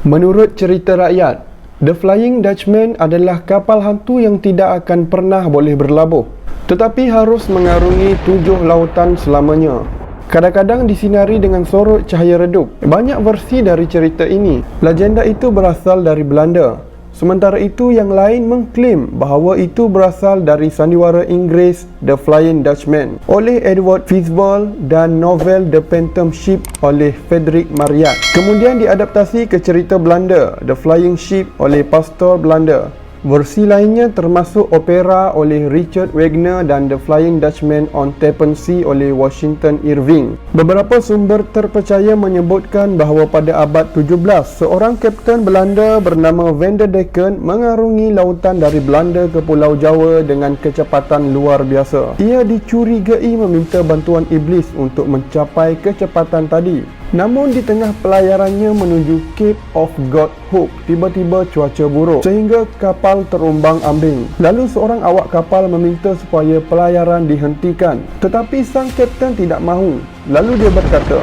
Menurut cerita rakyat, The Flying Dutchman adalah kapal hantu yang tidak akan pernah boleh berlabuh, tetapi harus mengarungi 7 lautan selamanya. Kadang-kadang disinari dengan sorot cahaya redup. Banyak versi dari cerita ini. Legenda itu berasal dari Belanda. Sementara itu, yang lain mengklaim bahawa itu berasal dari sandiwara Inggeris The Flying Dutchman oleh Edward Fitzgerald dan novel The Phantom Ship oleh Frederik Marryat. Kemudian diadaptasi ke cerita Belanda The Flying Ship oleh Pastor Belanda. Versi lainnya termasuk opera oleh Richard Wagner dan The Flying Dutchman on Tappan Zee oleh Washington Irving. Beberapa sumber terpercaya menyebutkan bahawa pada abad 17, seorang kapten Belanda bernama Van der Decken mengarungi lautan dari Belanda ke Pulau Jawa dengan kecepatan luar biasa. Ia dicurigai meminta bantuan iblis untuk mencapai kecepatan tadi. Namun di tengah pelayarannya menuju Cape of God Hope, tiba-tiba cuaca buruk sehingga kapal terombang-ambing. Lalu seorang awak kapal meminta supaya pelayaran dihentikan, tetapi sang kapten tidak mahu. Lalu dia berkata,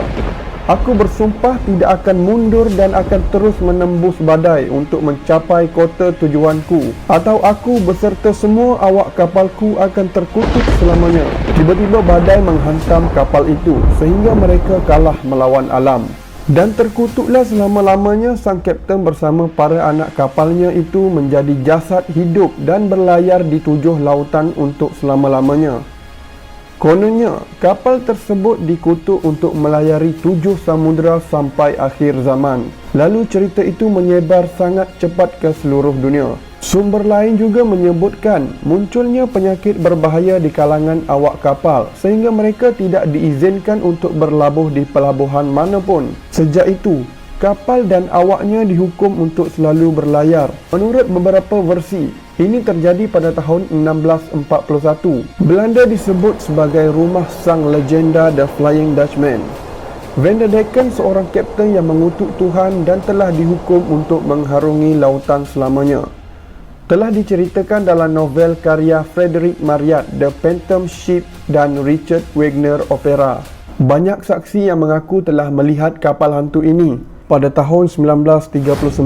"Aku bersumpah tidak akan mundur dan akan terus menembus badai untuk mencapai kota tujuanku, atau aku beserta semua awak kapalku akan terkutuk selamanya." Tiba-tiba badai menghantam kapal itu sehingga mereka kalah melawan alam. Dan terkutuklah selama-lamanya sang kapten bersama para anak kapalnya itu menjadi jasad hidup dan berlayar di 7 lautan untuk selama-lamanya. Kononnya, kapal tersebut dikutuk untuk melayari 7 samudera sampai akhir zaman. Lalu cerita itu menyebar sangat cepat ke seluruh dunia. Sumber lain juga menyebutkan munculnya penyakit berbahaya di kalangan awak kapal sehingga mereka tidak diizinkan untuk berlabuh di pelabuhan manapun. Sejak itu, kapal dan awaknya dihukum untuk selalu berlayar. Menurut beberapa versi, ini terjadi pada tahun 1641. Belanda disebut sebagai rumah sang legenda The Flying Dutchman. Van der Decken seorang kapten yang mengutuk Tuhan dan telah dihukum untuk mengharungi lautan selamanya. Telah diceritakan dalam novel karya Frederik Marryat The Phantom Ship dan Richard Wagner opera. Banyak saksi yang mengaku telah melihat kapal hantu ini pada tahun 1939.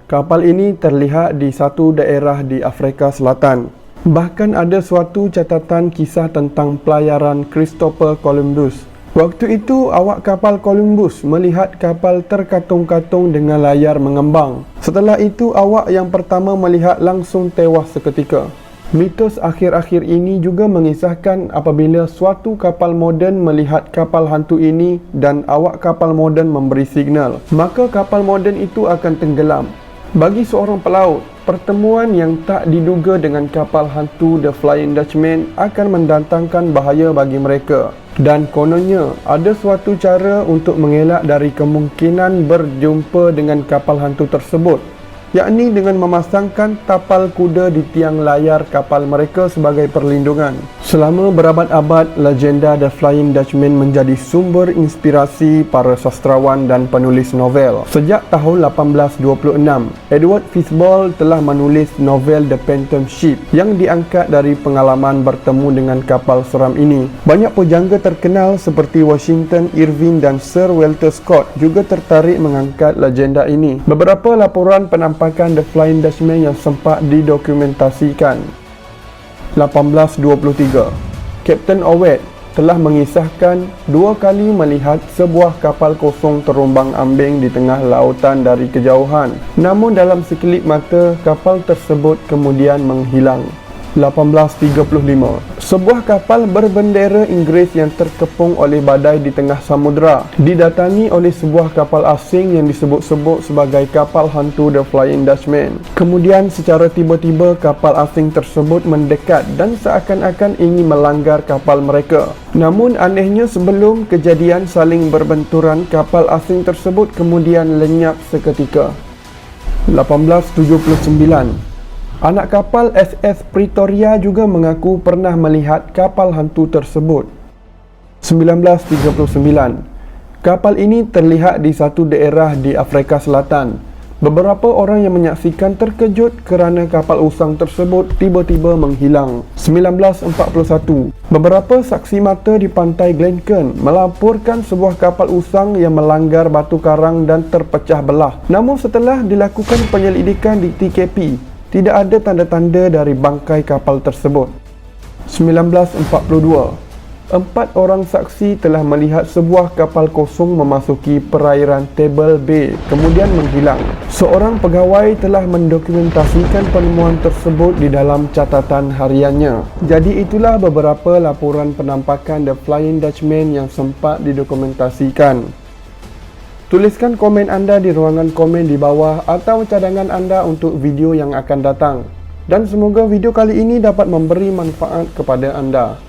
Kapal ini terlihat di satu daerah di Afrika Selatan. Bahkan ada suatu catatan kisah tentang pelayaran Christopher Columbus. Waktu itu, awak kapal Columbus melihat kapal terkatung-katung dengan layar mengembang. Setelah itu, awak yang pertama melihat langsung tewas seketika. Mitos akhir-akhir ini juga mengisahkan apabila suatu kapal moden melihat kapal hantu ini dan awak kapal moden memberi signal, maka kapal moden itu akan tenggelam. Bagi seorang pelaut, pertemuan yang tak diduga dengan kapal hantu The Flying Dutchman akan mendatangkan bahaya bagi mereka. Dan kononnya, ada suatu cara untuk mengelak dari kemungkinan berjumpa dengan kapal hantu tersebut, yakni dengan memasangkan tapal kuda di tiang layar kapal mereka sebagai perlindungan. Selama berabad-abad, legenda The Flying Dutchman menjadi sumber inspirasi para sastrawan dan penulis novel. Sejak tahun 1826, Edward Fitzgerald telah menulis novel The Phantom Ship yang diangkat dari pengalaman bertemu dengan kapal seram ini. Banyak pujangga terkenal seperti Washington Irving dan Sir Walter Scott juga tertarik mengangkat legenda ini. Beberapa laporan penampakan The Flying Dutchman yang sempat didokumentasikan. 1823, Kapten Owet telah mengisahkan 2 kali melihat sebuah kapal kosong terombang-ambing di tengah lautan dari kejauhan. Namun dalam sekelip mata, kapal tersebut kemudian menghilang. 1835, sebuah kapal berbendera Inggeris yang terkepung oleh badai di tengah samudera didatangi oleh sebuah kapal asing yang disebut-sebut sebagai kapal hantu The Flying Dutchman. Kemudian secara tiba-tiba kapal asing tersebut mendekat dan seakan-akan ingin melanggar kapal mereka. Namun anehnya, sebelum kejadian saling berbenturan, kapal asing tersebut kemudian lenyap seketika. 1879, anak kapal SS Pretoria juga mengaku pernah melihat kapal hantu tersebut. 1939, kapal ini terlihat di satu daerah di Afrika Selatan. Beberapa orang yang menyaksikan terkejut kerana kapal usang tersebut tiba-tiba menghilang. 1941, beberapa saksi mata di pantai Glencairn melaporkan sebuah kapal usang yang melanggar batu karang dan terpecah belah. Namun setelah dilakukan penyelidikan di TKP, tidak ada tanda-tanda dari bangkai kapal tersebut. 1942, 4 orang saksi telah melihat sebuah kapal kosong memasuki perairan Table Bay kemudian menghilang. Seorang pegawai telah mendokumentasikan penemuan tersebut di dalam catatan hariannya. Jadi itulah beberapa laporan penampakan The Flying Dutchman yang sempat didokumentasikan. Tuliskan komen anda di ruangan komen di bawah atau cadangan anda untuk video yang akan datang. Dan semoga video kali ini dapat memberi manfaat kepada anda.